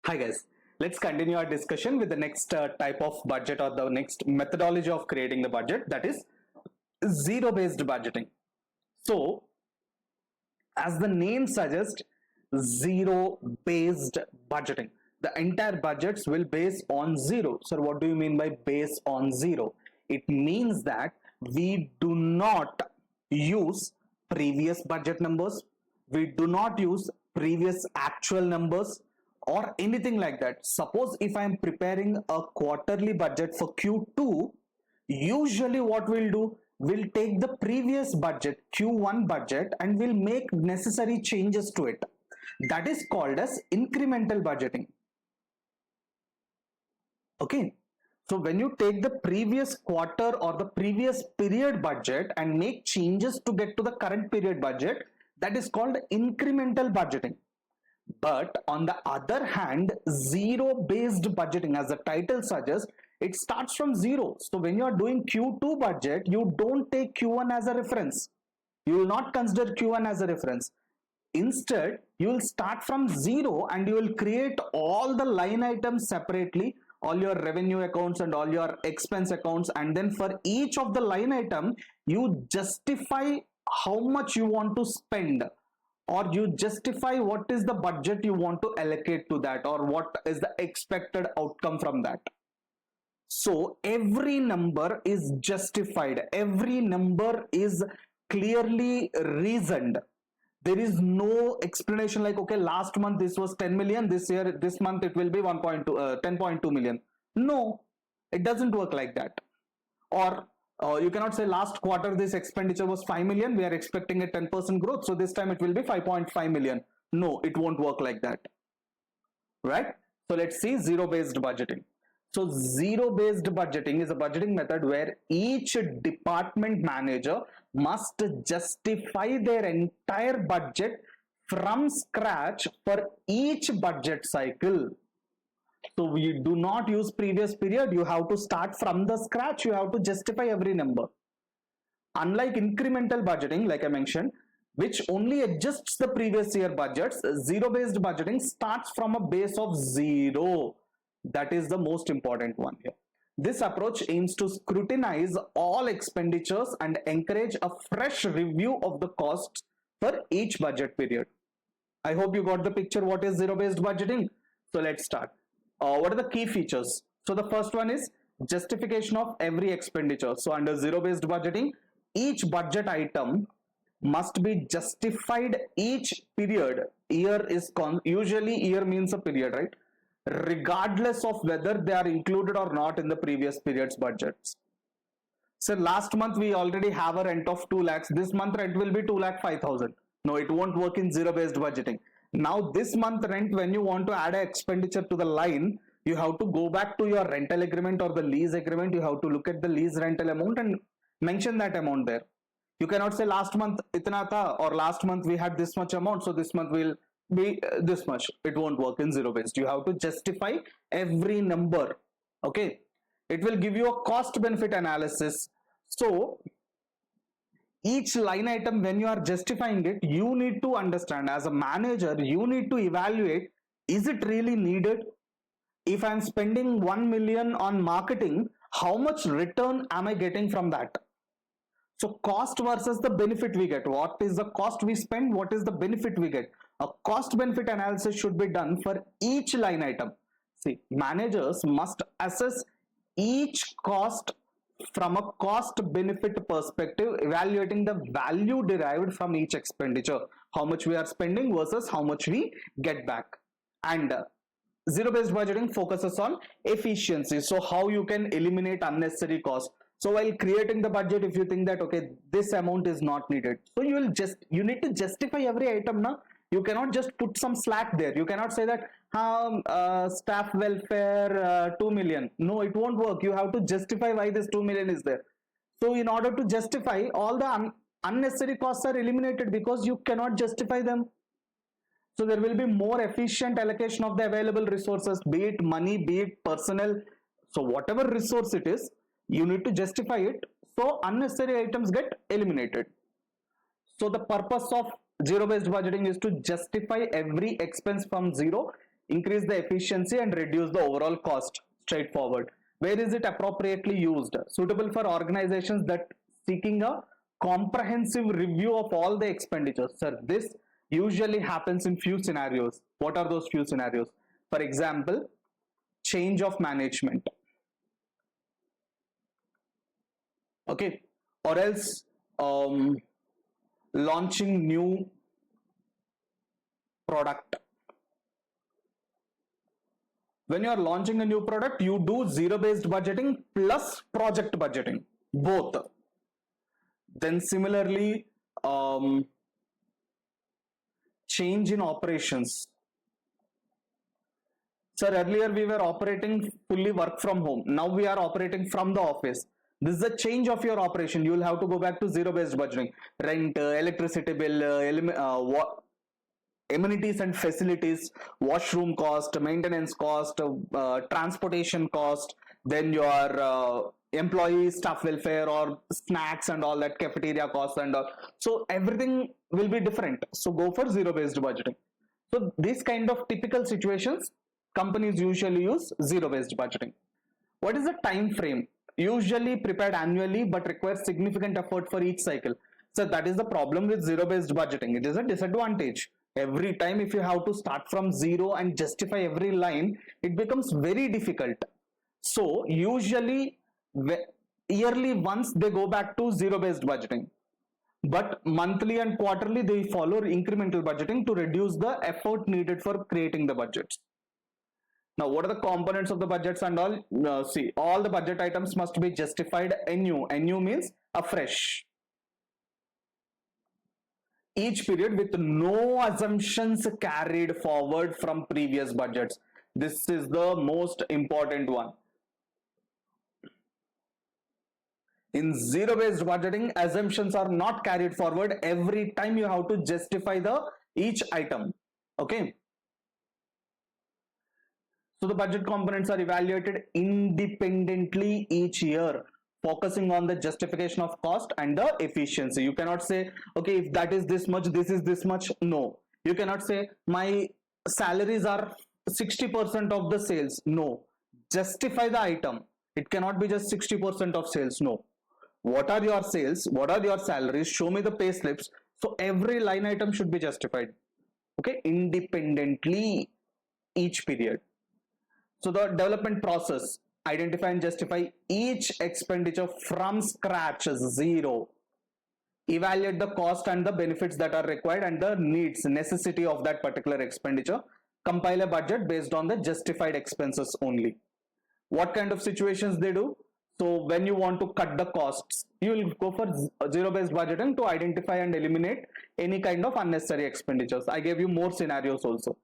Hi guys, let's continue our discussion with the next type of budget or the next methodology of creating the budget, that is zero based budgeting. So, as the name suggests, zero based budgeting. The entire budgets will base on zero. So, what do you mean by base on zero? It means that we do not use previous budget numbers, we do not use previous actual numbers or anything like that. Suppose if I am preparing a quarterly budget for Q2, usually what we'll do, we'll take the previous budget, Q1 budget, and we'll make necessary changes to it. That is called as incremental budgeting. Okay. So when you take the previous quarter or the previous period budget and make changes to get to the current period budget, that is called incremental budgeting. But on the other hand, zero based budgeting, as the title suggests, it starts from zero. So when you are doing Q2 budget, you don't take Q1 as a reference. You will not consider Q1 as a reference. Instead, you will start from zero and you will create all the line items separately, all your revenue accounts and all your expense accounts, and then for each of the line item, you justify how much you want to spend, or you justify what is the budget you want to allocate to that, or what is the expected outcome from that. So every number is justified, every number is clearly reasoned. There is no explanation like, okay, last month this was 10 million, this month it will be 10.2 million. No, it doesn't work like that. Or you cannot say last quarter this expenditure was 5 million, we are expecting a 10% growth, so this time it will be 5.5 million. No, it won't work like that, right? So let's see zero based budgeting. So zero based budgeting is a budgeting method where each department manager must justify their entire budget from scratch for each budget cycle. So we do not use previous period. You have to start from the scratch. You have to justify every number. Unlike incremental budgeting, like I mentioned, which only adjusts the previous year budgets, zero based budgeting starts from a base of zero. That is the most important one here. This approach aims to scrutinize all expenditures and encourage a fresh review of the costs for each budget period. I hope you got the picture what is zero based budgeting. So let's start. What are the key features? So the first one is justification of every expenditure. So under zero based budgeting, each budget item must be justified each period. Year is usually year means a period, right? Regardless of whether they are included or not in the previous period's budgets. So last month we already have a rent of 2 lakhs. This month rent will be 2 lakh 5,000. No, it won't work in zero based budgeting. Now this month rent, when you want to add an expenditure to the line, you have to go back to your rental agreement or the lease agreement. You have to look at the lease rental amount and mention that amount there. You cannot say last month itna tha or last month we had this much amount, so this month will be this much. It won't work in zero based. You have to justify every number. Okay, it will give you a cost benefit analysis. So each line item, when you are justifying it, you need to understand, as a manager you need to evaluate, is it really needed? If I'm spending 1 million on marketing, how much return am I getting from that? So cost versus the benefit we get. What is the cost we spend? What is the benefit we get? A cost benefit analysis should be done for each line item. See, managers must assess each cost from a cost benefit perspective, evaluating the value derived from each expenditure, how much we are spending versus how much we get back. And zero based budgeting focuses on efficiency. So how you can eliminate unnecessary costs. So while creating the budget, if you think that, okay, this amount is not needed, so you need to justify every item now. You cannot just put some slack there. You cannot say that staff welfare 2 million. No, it won't work. You have to justify why this 2 million is there. So in order to justify, all the unnecessary costs are eliminated because you cannot justify them. So there will be more efficient allocation of the available resources, be it money, be it personnel. So whatever resource it is, you need to justify it, so unnecessary items get eliminated. So the purpose of zero based budgeting is to justify every expense from zero Increase the efficiency and reduce the overall cost. Straightforward. Where is it appropriately used? Suitable for organizations that seeking a comprehensive review of all the expenditures. Sir, this usually happens in few scenarios. What are those few scenarios? For example, change of management. Okay, or else launching new product. When you are launching a new product, you do zero-based budgeting plus project budgeting, both. Then similarly, change in operations. Sir, earlier we were operating fully work from home. Now we are operating from the office. This is a change of your operation. You will have to go back to zero-based budgeting. Rent, electricity bill, amenities and facilities, washroom cost, maintenance cost, transportation cost, then your employee staff welfare or snacks and all that, cafeteria costs and all. So everything will be different. So go for zero-based budgeting. So this kind of typical situations, companies usually use zero-based budgeting. What is the time frame? Usually prepared annually but requires significant effort for each cycle. So that is the problem with zero-based budgeting. It is a disadvantage. Every time if you have to start from zero and justify every line, it becomes very difficult. So usually yearly once they go back to zero-based budgeting, but monthly and quarterly they follow incremental budgeting to reduce the effort needed for creating the budgets. Now, what are the components of the budgets and all? See, all the budget items must be justified anew. Anew means afresh. Each period with no assumptions carried forward from previous budgets. This is the most important one. In zero-based budgeting, assumptions are not carried forward. Every time you have to justify each item. Okay. So the budget components are evaluated independently each year, focusing on the justification of cost and the efficiency. You cannot say, okay, if that is this much, this is this much. No, you cannot say my salaries are 60% of the sales. No, justify the item. It cannot be just 60% of sales. No, what are your sales? What are your salaries? Show me the pay slips. So every line item should be justified. Okay, independently each period. So the development process, identify and justify each expenditure from scratch, zero. Evaluate the cost and the benefits that are required and the needs, necessity of that particular expenditure. Compile a budget based on the justified expenses only. What kind of situations they do? So when you want to cut the costs, you will go for zero-based budgeting to identify and eliminate any kind of unnecessary expenditures. I gave you more scenarios also.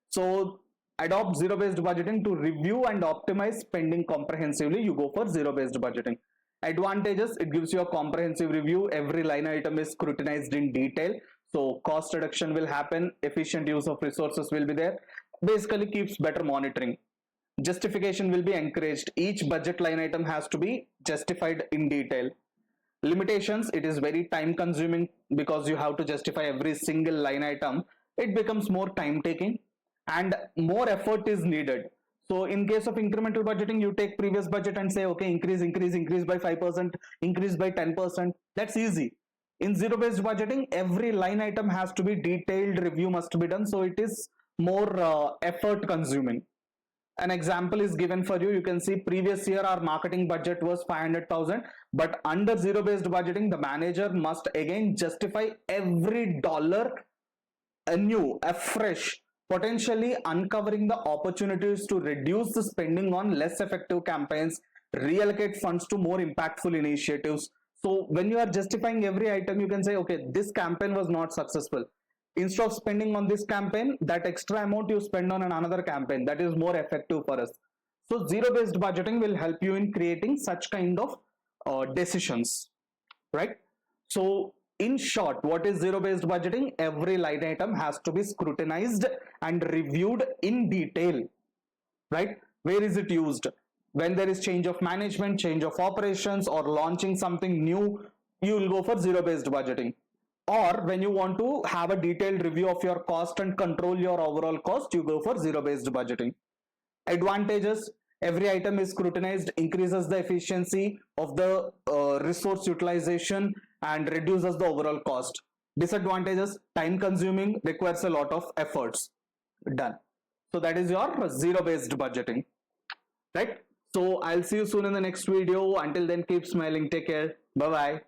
So adopt zero-based budgeting to review and optimize spending comprehensively. You go for zero-based budgeting. Advantages, it gives you a comprehensive review. Every line item is scrutinized in detail. So cost reduction will happen. Efficient use of resources will be there. Basically keeps better monitoring. Justification will be encouraged. Each budget line item has to be justified in detail. Limitations, it is very time consuming because you have to justify every single line item. It becomes more time taking and more effort is needed. So in case of incremental budgeting, you take previous budget and say, okay, increase by 5%, increase by 10%. That's easy. In zero-based budgeting, every line item has to be detailed review must be done. So it is more effort consuming. An example is given for you. You can see previous year our marketing budget was 500,000, but under zero-based budgeting, the manager must again justify every dollar anew, afresh, potentially uncovering the opportunities to reduce the spending on less effective campaigns, reallocate funds to more impactful initiatives. So when you are justifying every item, you can say, okay, this campaign was not successful. Instead of spending on this campaign, that extra amount you spend on another campaign that is more effective for us. So zero-based budgeting will help you in creating such kind of decisions, right? So in short, what is zero-based budgeting? Every line item has to be scrutinized and reviewed in detail, right? Where is it used? When there is change of management, change of operations, or launching something new, you will go for zero-based budgeting. Or when you want to have a detailed review of your cost and control your overall cost, you go for zero based budgeting. Advantages: every item is scrutinized, increases the efficiency of the resource utilization and reduces the overall cost. Disadvantages: time consuming, requires a lot of efforts. Done. So that is your zero based budgeting, right? So I'll see you soon in the next video. Until then, keep smiling. Take care. Bye bye.